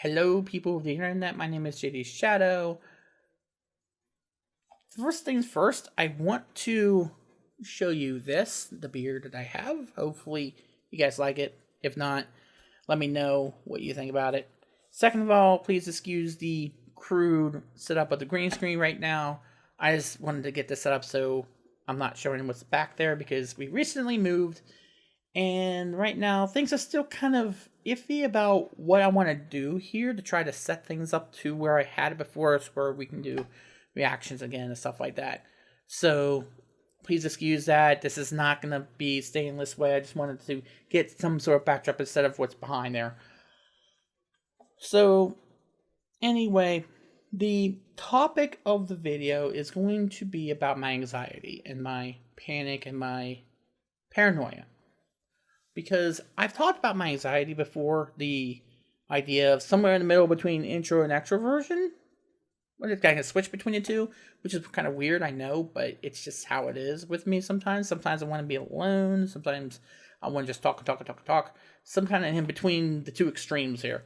Hello, people of the internet. My name is JD Shadow. First things first, I want to show you the beard that I have. Hopefully, you guys like it. If not, let me know what you think about it. Second of all, please excuse the crude setup of the green screen right now. I just wanted to get this set up so I'm not showing what's back there because we recently moved. And right now, things are still kind of iffy about what I want to do here to try to set things up to where I had it before, so where we can do reactions again and stuff like that. So, please excuse that. This is not going to be staying this way. I just wanted to get some sort of backdrop instead of what's behind there. So, anyway, the topic of the video is going to be about my anxiety and my panic and my paranoia. Because I've talked about my anxiety before, the idea of somewhere in the middle between intro and extroversion. When it's kind of switch between the two, which is kind of weird, I know, but it's just how it is with me sometimes. Sometimes I want to be alone. Sometimes I want to just talk. Some kind of in between the two extremes here.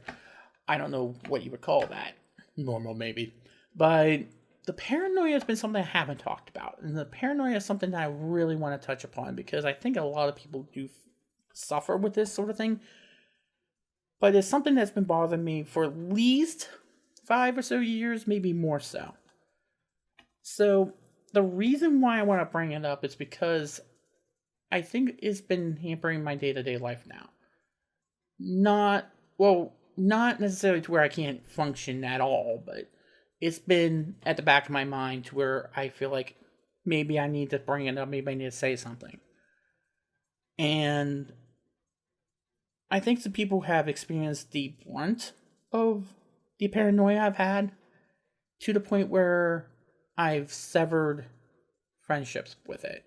I don't know what you would call that. Normal, maybe. But the paranoia has been something I haven't talked about. And the paranoia is something that I really want to touch upon because I think a lot of people do suffer with this sort of thing, but it's something that's been bothering me for at least 5 or so years, maybe more so. So the reason why I want to bring it up is because I think it's been hampering my day-to-day life now. Not necessarily to where I can't function at all, but it's been at the back of my mind to where I feel like maybe I need to bring it up, maybe I need to say something. And I think the people who have experienced the brunt of the paranoia I've had to the point where I've severed friendships with it.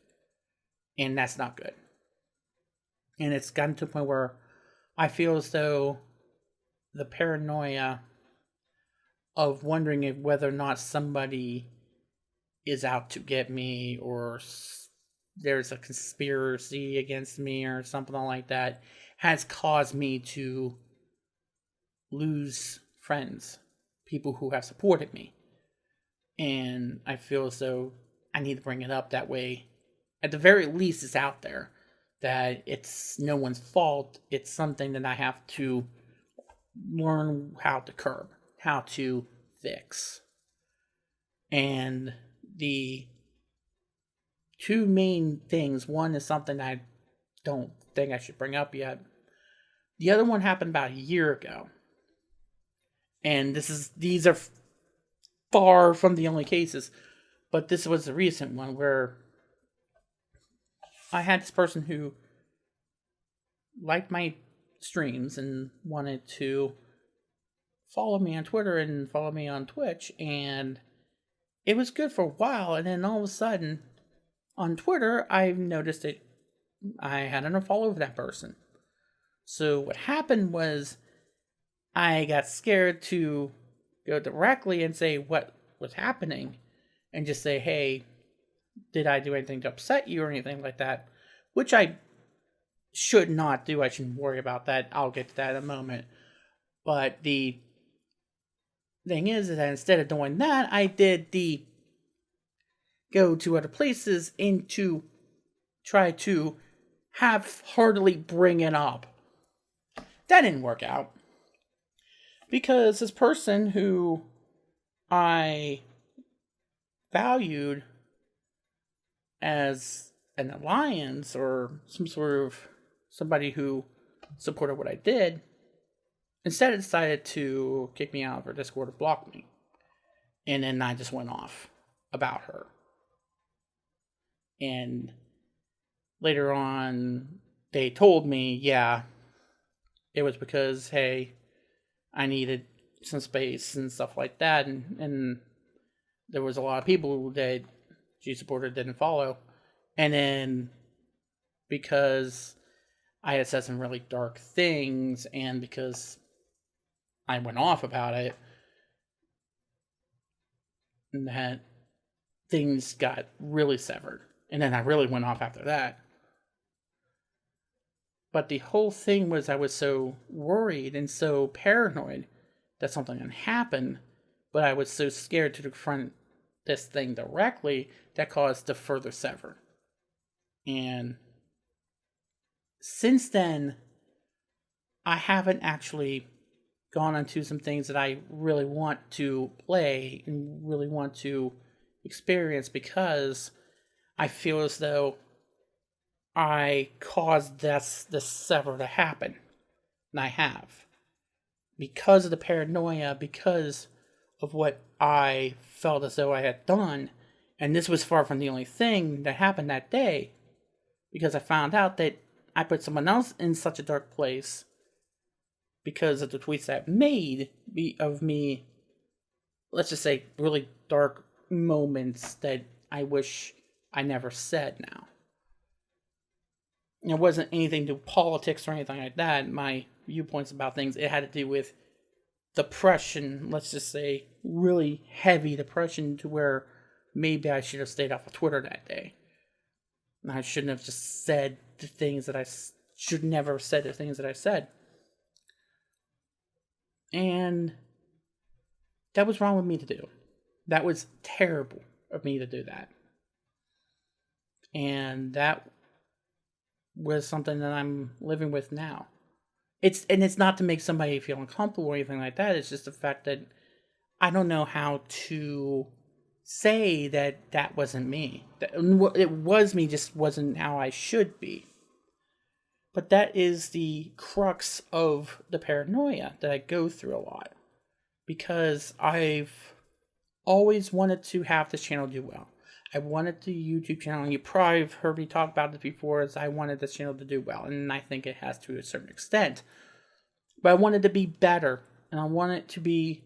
And that's not good. And it's gotten to a point where I feel as though the paranoia of wondering if whether or not somebody is out to get me or there's a conspiracy against me or something like that has caused me to lose friends, people who have supported me. And I feel as though I need to bring it up that way. At the very least, it's out there. That it's no one's fault. It's something that I have to learn how to curb, how to fix. And the two main things, one is something I don't think I should bring up yet. The other one happened about a year ago. And these are far from the only cases, but this was a recent one where I had this person who liked my streams and wanted to follow me on Twitter and follow me on Twitch, and it was good for a while, and then all of a sudden on Twitter I noticed that I had an unfollow of that person. So what happened was I got scared to go directly and say what was happening and just say, hey, did I do anything to upset you or anything like that? Which I should not do. I shouldn't worry about that. I'll get to that in a moment. But the thing is that instead of doing that, I did the go to other places and to try to half-heartedly bring it up. That didn't work out. Because this person who I valued as an alliance or some sort of somebody who supported what I did, instead decided to kick me out of her Discord or block me. And then I just went off about her. And later on, they told me, yeah, it was because, hey, I needed some space and stuff like that, and there was a lot of people that she supported didn't follow. And then because I had said some really dark things, and because I went off about it, that things got really severed. And then I really went off after that. But the whole thing was I was so worried and so paranoid that something can happen, but I was so scared to confront this thing directly that caused the further sever. And since then, I haven't actually gone into some things that I really want to play and really want to experience, because I feel as though I caused this sever to happen. And I have. Because of the paranoia, because of what I felt as though I had done. And this was far from the only thing that happened that day, because I found out that I put someone else in such a dark place because of the tweets that made of me, let's just say, really dark moments that I wish I never said now. It wasn't anything to do with politics or anything like that. My viewpoints about things, it had to do with depression, let's just say, really heavy depression, to where maybe I should have stayed off of Twitter that day. And I shouldn't have just said the things that I should never have said, the things that I said. And that was wrong with me to do. That was terrible of me to do that. And that was something that I'm living with now. It's not to make somebody feel uncomfortable or anything like that. It's just the fact that I don't know how to say that that wasn't me. That it was me, just wasn't how I should be. But that is the crux of the paranoia that I go through a lot. Because I've always wanted to have this channel do well. I wanted the YouTube channel, and you probably have heard me talk about this before, is I wanted this channel to do well, and I think it has to a certain extent. But I wanted to be better, and I want it to be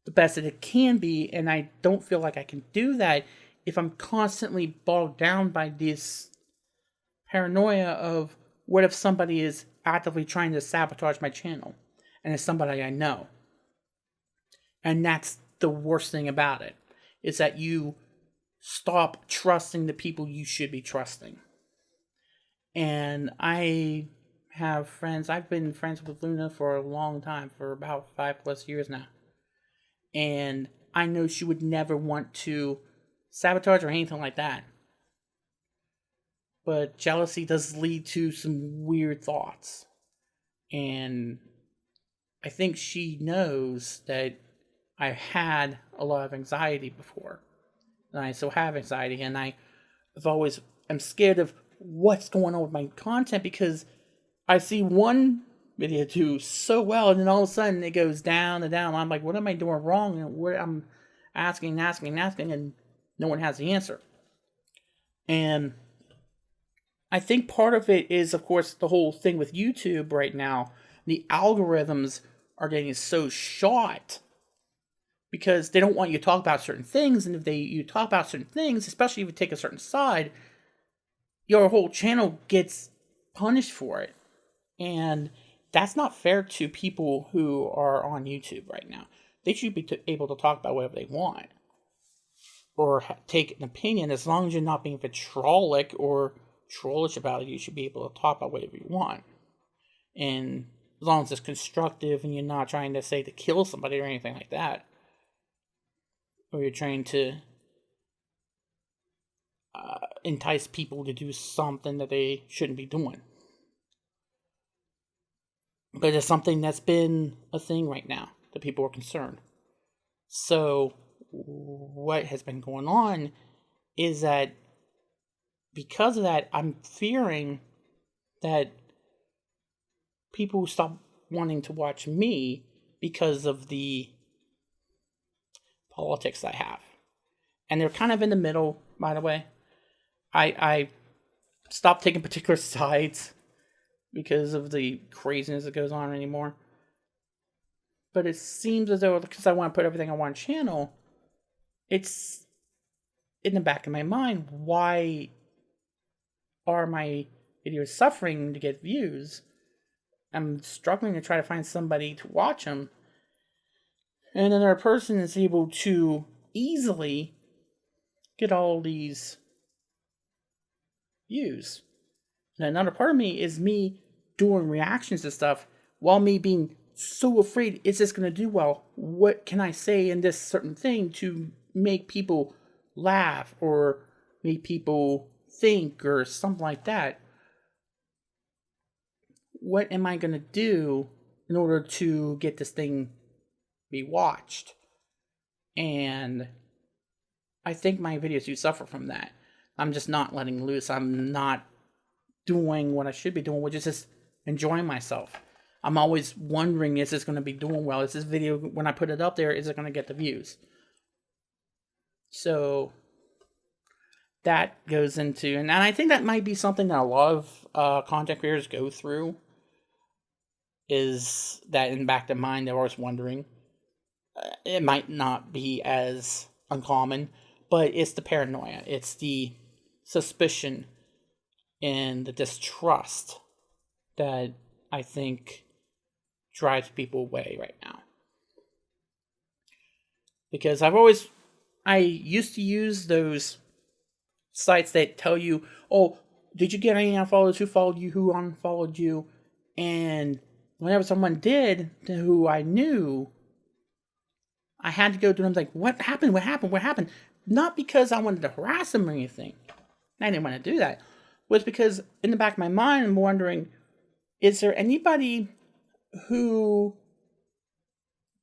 the best that it can be, and I don't feel like I can do that if I'm constantly bogged down by this paranoia of what if somebody is actively trying to sabotage my channel, and it's somebody I know. And that's the worst thing about it, is that you stop trusting the people you should be trusting. And I have friends, I've been friends with Luna for a long time, for about 5+ years now. And I know she would never want to sabotage or anything like that. But jealousy does lead to some weird thoughts. And I think she knows that I've had a lot of anxiety before. And I still have anxiety, and I'm scared of what's going on with my content, because I see one video do so well, and then all of a sudden it goes down and down. I'm like, what am I doing wrong? And what I'm asking, and no one has the answer. And I think part of it is, of course, the whole thing with YouTube right now. The algorithms are getting so shot, because they don't want you to talk about certain things, and if you talk about certain things, especially if you take a certain side, your whole channel gets punished for it. And that's not fair to people who are on YouTube right now. They should be able to talk about whatever they want, or take an opinion. As long as you're not being vitriolic or trollish about it, you should be able to talk about whatever you want. And as long as it's constructive, and you're not trying to say to kill somebody or anything like that, or you're trying to entice people to do something that they shouldn't be doing. But it's something that's been a thing right now that people are concerned. So what has been going on is that because of that, I'm fearing that people stop wanting to watch me because of the politics I have. And they're kind of in the middle, by the way. I stopped taking particular sides because of the craziness that goes on anymore. But it seems as though, because I want to put everything on one channel, it's in the back of my mind, why are my videos suffering to get views? I'm struggling to try to find somebody to watch them. And another person is able to easily get all these views. And another part of me is me doing reactions to stuff while me being so afraid, is this going to do well? What can I say in this certain thing to make people laugh or make people think or something like that? What am I going to do in order to get this thing be watched? And I think my videos do suffer from that. I'm just not letting loose. I'm not doing what I should be doing, which is just enjoying myself. I'm always wondering, is this going to be doing well? Is this video, when I put it up there, is it going to get the views? So that goes into, and I think that might be something that a lot of content creators go through, is that in the back of mind, they're always wondering. It might not be as uncommon, but it's the paranoia. It's the suspicion and the distrust that I think drives people away right now. Because I used to use those sites that tell you, oh, did you get any unfollows? Who followed you? Who unfollowed you? And whenever someone did, who I knew, I had to go to them like, what happened? What happened? What happened? Not because I wanted to harass them or anything. I didn't want to do that. It was because in the back of my mind, I'm wondering, is there anybody who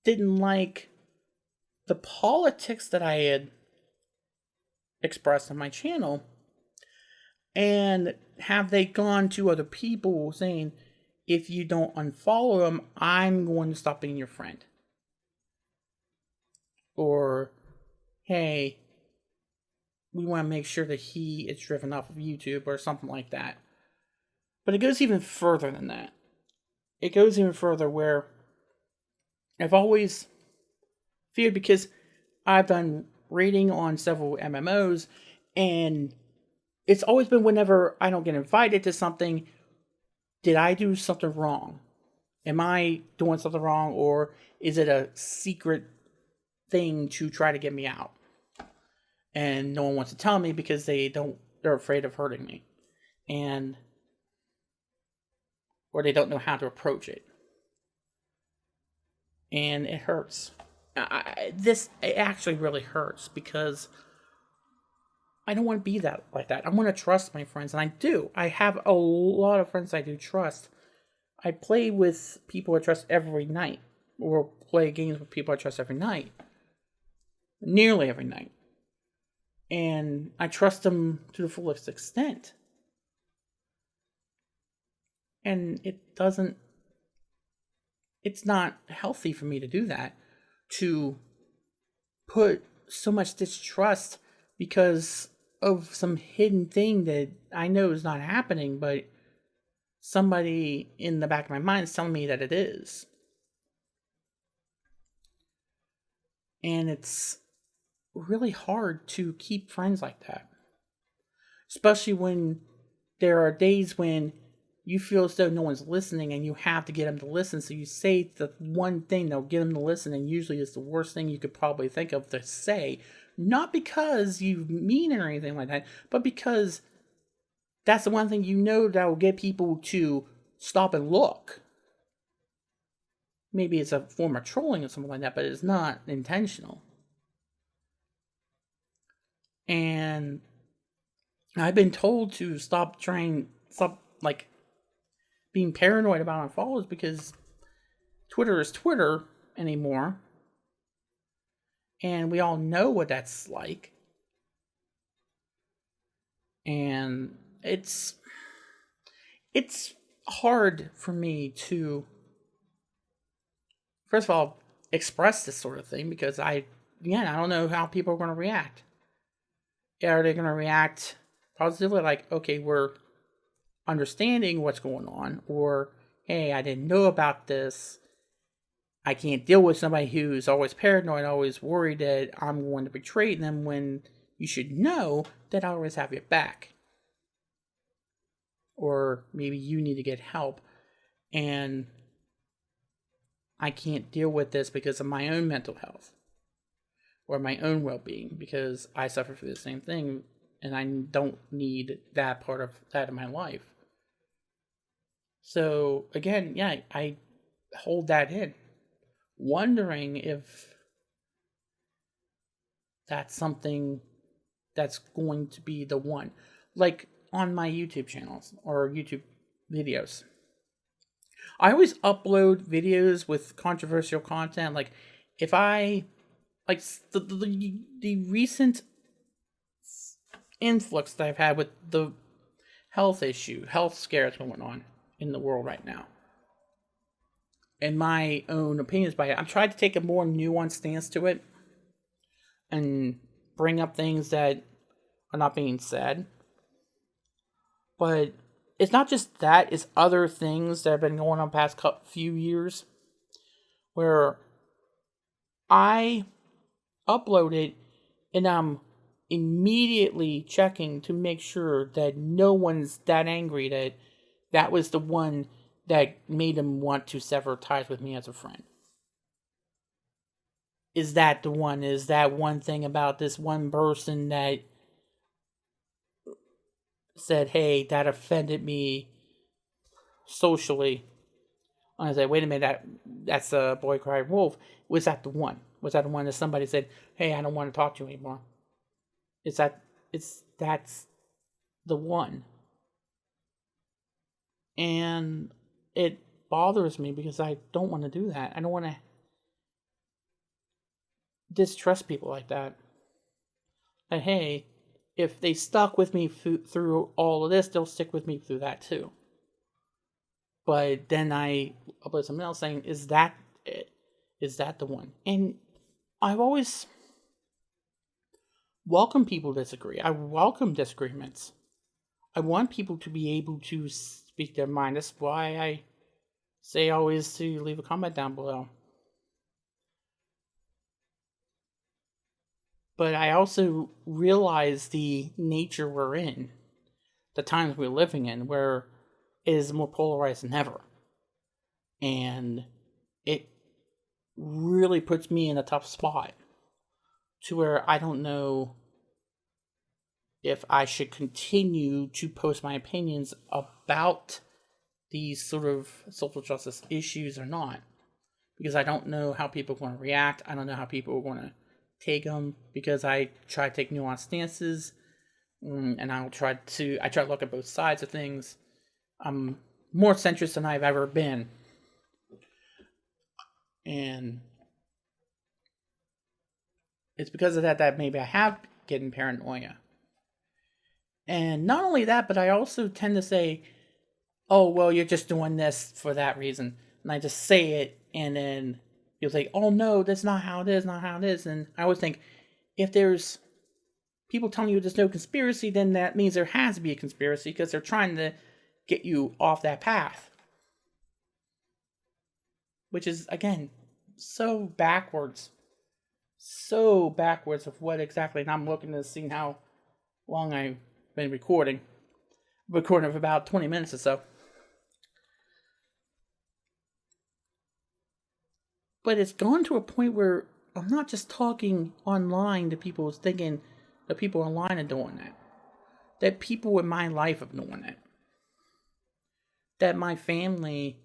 didn't like the politics that I had expressed on my channel? And have they gone to other people saying, if you don't unfollow them, I'm going to stop being your friend? Or, hey, we want to make sure that he is driven off of YouTube or something like that. But it goes even further than that. It goes even further where I've always feared, because I've done rating on several MMOs, and it's always been whenever I don't get invited to something, did I do something wrong? Am I doing something wrong, or is it a secret thing to try to get me out? And no one wants to tell me because they're afraid of hurting me. Or they don't know how to approach it. And it hurts. It actually really hurts, because I don't want to be like that. I want to trust my friends, and I do. I have a lot of friends I do trust. I play with people I trust every night, or play games with people I trust every night. Nearly every night. And I trust them to the fullest extent. And it's not healthy for me to do that, to put so much distrust because of some hidden thing that I know is not happening, but somebody in the back of my mind is telling me that it is. And it's really hard to keep friends like that. Especially when there are days when you feel as though no one's listening and you have to get them to listen. So you say the one thing that'll get them to listen, and usually it's the worst thing you could probably think of to say. Not because you mean it or anything like that, but because that's the one thing you know that will get people to stop and look. Maybe it's a form of trolling or something like that, but it's not intentional. And I've been told to stop being paranoid about unfollows, because Twitter is Twitter anymore. And we all know what that's like. And it's hard for me to, first of all, express this sort of thing, because I don't know how people are going to react. Are they going to react positively, like, okay, we're understanding what's going on, or, hey, I didn't know about this. I can't deal with somebody who's always paranoid, always worried that I'm going to betray them, when you should know that I always have your back. Or maybe you need to get help, and I can't deal with this because of my own mental health or my own well-being, because I suffer from the same thing, and I don't need that part of that in my life. So again, I hold that in, wondering if that's something that's going to be the one. Like on my YouTube channels or YouTube videos, I always upload videos with controversial content. Like if I like the recent influx that I've had with the health scares going on in the world right now, and my own opinions by it, I'm trying to take a more nuanced stance to it and bring up things that are not being said. But it's not just that, it's other things that have been going on past few years where I upload it and I'm immediately checking to make sure that no one's that angry that that was the one that made him want to sever ties with me as a friend. Is that the one? Is that one thing about this one person that said, hey, that offended me socially? And I said, wait a minute, that's a boy cried wolf. Was that the one? Was that the one that somebody said, hey, I don't want to talk to you anymore? That's the one. And it bothers me because I don't want to do that. I don't want to distrust people like that. Like, hey, if they stuck with me through all of this, they'll stick with me through that too. But then I upload something else saying, is that it? Is that the one? And I've always welcomed people to disagree. I welcome disagreements. I want people to be able to speak their mind. That's why I say always to leave a comment down below. But I also realize the nature we're in, the times we're living in, where it is more polarized than ever. And it really puts me in a tough spot to where I don't know if I should continue to post my opinions about these sort of social justice issues or not. Because I don't know how people are going to react. I don't know how people are going to take them, because I try to take nuanced stances, and I try to look at both sides of things. I'm more centrist than I've ever been, and it's because of that maybe I have getting paranoia. And not only that, but I also tend to say, oh, well, you're just doing this for that reason, and I just say it, and then you'll say, oh no, that's not how it is, not how it is. And I always think, if there's people telling you there's no conspiracy, then that means there has to be a conspiracy, because they're trying to get you off that path. Which is, again, so backwards. So backwards of what exactly, and I'm looking to see how long I've been recording. Recording for about 20 minutes or so. But it's gone to a point where I'm not just talking online to people thinking that people online are doing that. That people in my life are doing it. That my family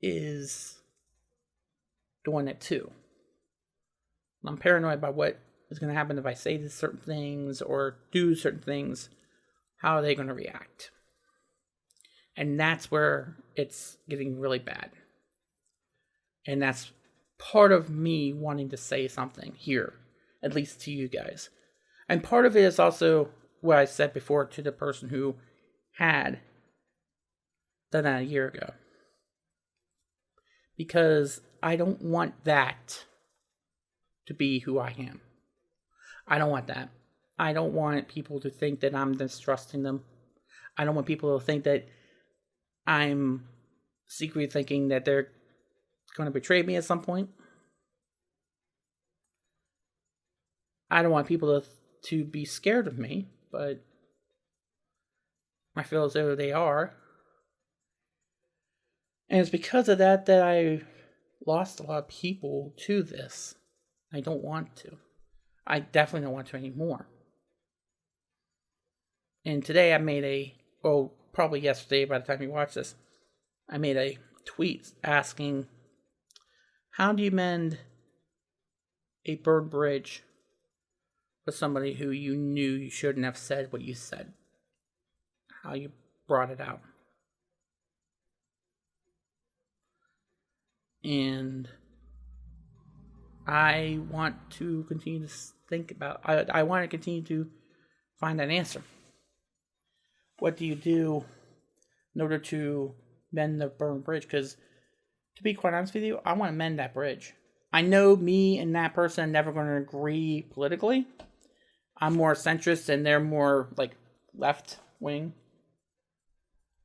is doing it too. I'm paranoid about what is going to happen if I say certain things or do certain things. How are they going to react? And that's where it's getting really bad. And that's part of me wanting to say something here, at least to you guys. And part of it is also what I said before to the person who had done that a year ago. Because I don't want that to be who I am. I don't want that. I don't want people to think that I'm distrusting them. I don't want people to think that I'm secretly thinking that they're going to betray me at some point. I don't want people to be scared of me, but I feel as though they are. And it's because of that I lost a lot of people to this. I don't want to. I definitely don't want to anymore. And today I made probably yesterday by the time you watch this, I made a tweets asking, how do you mend a burned bridge with somebody who you knew you shouldn't have said what you said? How you brought it out. And I want to continue to think about, I want to continue to find that answer. What do you do in order to mend the burned bridge? Because, to be quite honest with you, I want to mend that bridge. I know me and that person are never going to agree politically. I'm more centrist and they're more like left wing.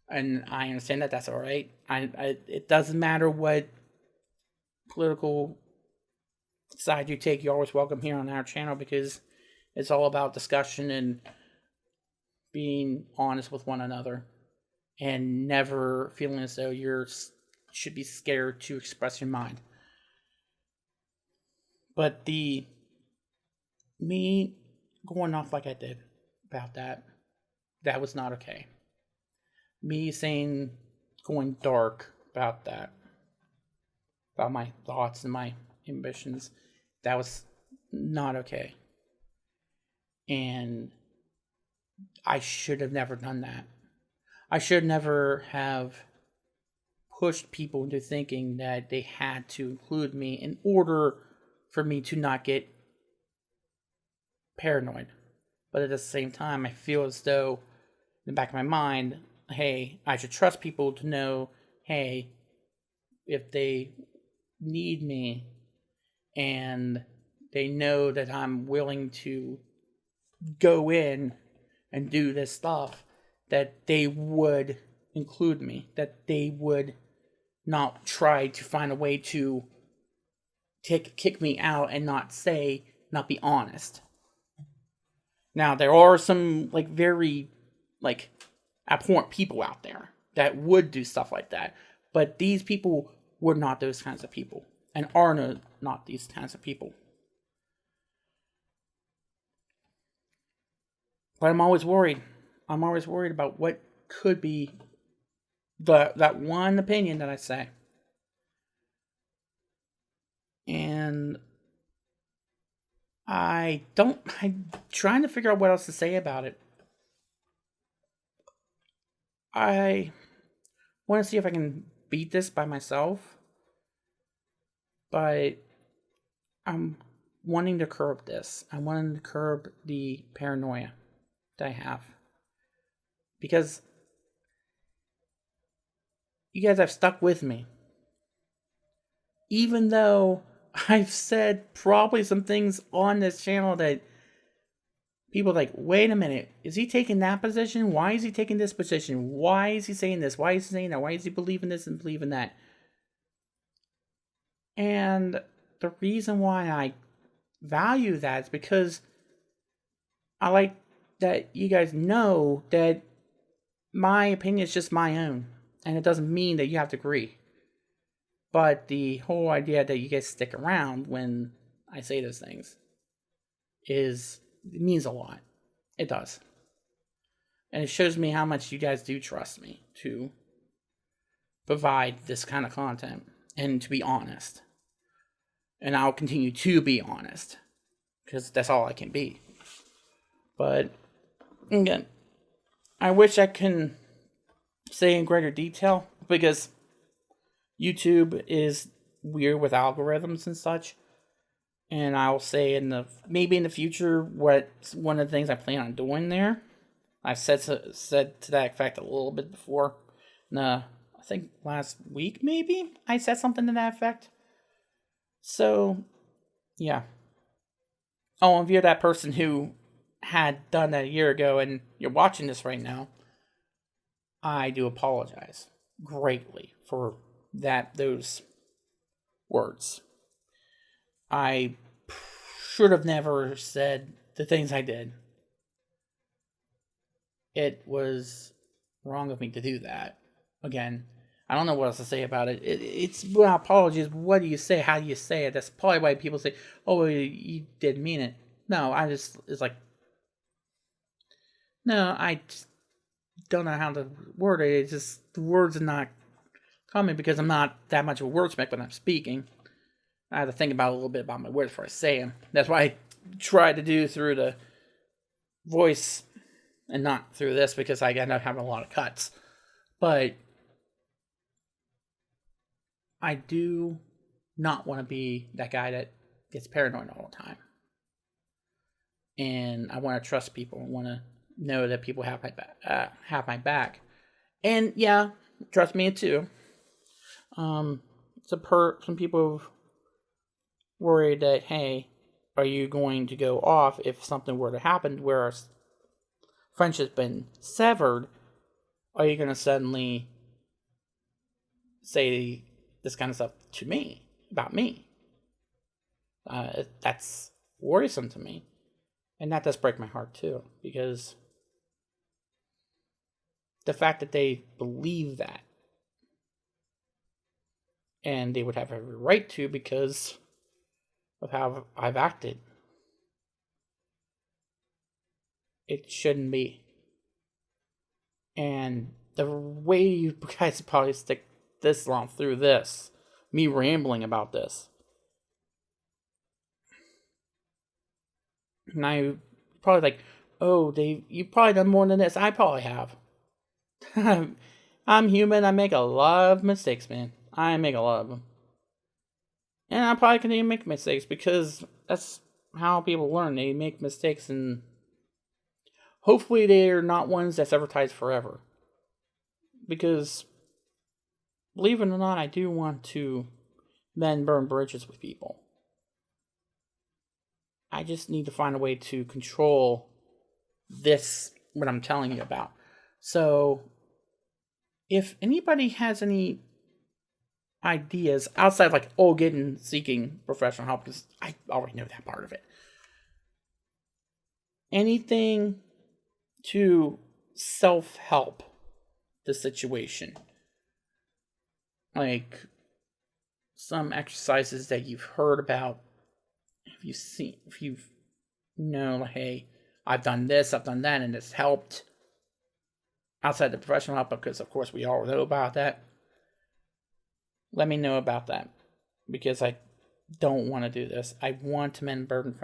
And I understand that. That's all right. It doesn't matter what political side you take. You're always welcome here on our channel, because it's all about discussion and being honest with one another, and never feeling as though you should be scared to express your mind. But me going off like I did about that was not okay. Me going dark about that, about my thoughts and my ambitions, that was not okay. And I should have never done that. I should never have pushed people into thinking that they had to include me in order for me to not get paranoid. But at the same time, I feel as though in the back of my mind, hey, I should trust people to know, hey, if they need me and they know that I'm willing to go in and do this stuff, that they would include me, that they would not try to find a way to kick me out and not be honest. Now, there are some very abhorrent people out there that would do stuff like that, but these people were not those kinds of people, and are not these kinds of people. But I'm always worried. I'm always worried about what could be that one opinion that I say. And I'm trying to figure out what else to say about it. I want to see if I can beat this by myself, but I'm wanting to curb this. I'm wanting to curb the paranoia that I have. Because you guys have stuck with me. Even though I've said probably some things on this channel that people are like, wait a minute, is he taking that position? Why is he taking this position? Why is he saying this? Why is he saying that? Why is he believing this and believing that? And the reason why I value that is because I like that you guys know that my opinion is just my own, and it doesn't mean that you have to agree. But the whole idea that you guys stick around when I say those things it means a lot. It does. And it shows me how much you guys do trust me to provide this kind of content and to be honest. And I'll continue to be honest, because that's all I can be. But again, I wish I can say in greater detail, because YouTube is weird with algorithms and such. And I'll say maybe in the future what one of the things I plan on doing there. I've said to that effect a little bit before. I think last week maybe I said something to that effect. So yeah. Oh, and if you're that person who had done that a year ago and you're watching this right now, I do apologize greatly for those words. I should have never said the things I did. It was wrong of me to do that. Again, I don't know what else to say about it. It's well, apologies. What do you say? How do you say it? That's probably why people say, "Oh, you did mean it." No, it's like, no, I just don't know how to word it. It's just the words are not coming because I'm not that much of a wordsmith when I'm speaking. I have to think about a little bit about my words before I say them. That's why I try to do through the voice and not through this, because I end up having a lot of cuts. But I do not want to be that guy that gets paranoid all the time. And I want to trust people. I want to know that people have my back. And yeah, trust me too. Some people worried that, hey, are you going to go off if something were to happen where our friendship's been severed? Are you going to suddenly say this kind of stuff to me, about me? That's worrisome to me. And that does break my heart too, because the fact that they believe that, and they would have every right to because of how I've acted. It shouldn't be. And the way you guys probably stick this long through this, me rambling about this, now you probably like, oh, Dave, you probably done more than this. I probably have. I'm human. I make a lot of mistakes, man. I make a lot of them. And I probably continue to make mistakes because that's how people learn. They make mistakes, and hopefully they're not ones that's advertised forever. Because, believe it or not, I do want to then burn bridges with people. I just need to find a way to control this, what I'm telling you about. So, if anybody has any ideas outside like, seeking professional help, because I already know that part of it. Anything to self-help the situation. Like some exercises that you've heard about, if you've like, hey, I've done this, I've done that, and it's helped outside the professional help, because of course we all know about that. Let me know about that, because I don't want to do this. I want to mend burn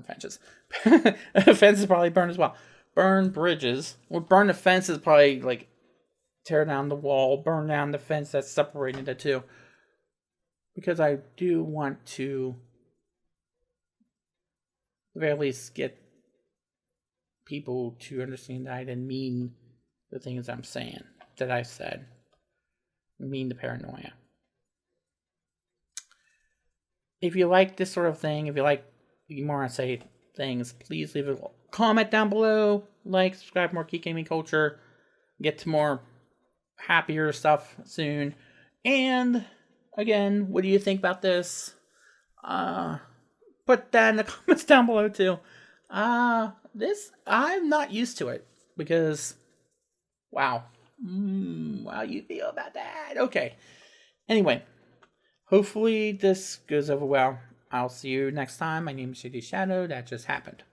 fences. Fences probably burn as well. Burn bridges. Well, burn the fences probably like tear down the wall, burn down the fence that's separating the two. Because I do want to, at the very least, get people to understand that I didn't mean the things I'm saying, that I said. I mean the paranoia. If you like this sort of thing, if you like more I say things, please leave a comment down below. Like, subscribe, more Geek Gaming Culture. Get to more happier stuff soon. And again, what do you think about this? Put that in the comments down below too. This, I'm not used to it, because wow. How you feel about that? Okay. Anyway, hopefully this goes over well. I'll see you next time. My name is Shady Shadow. That just happened.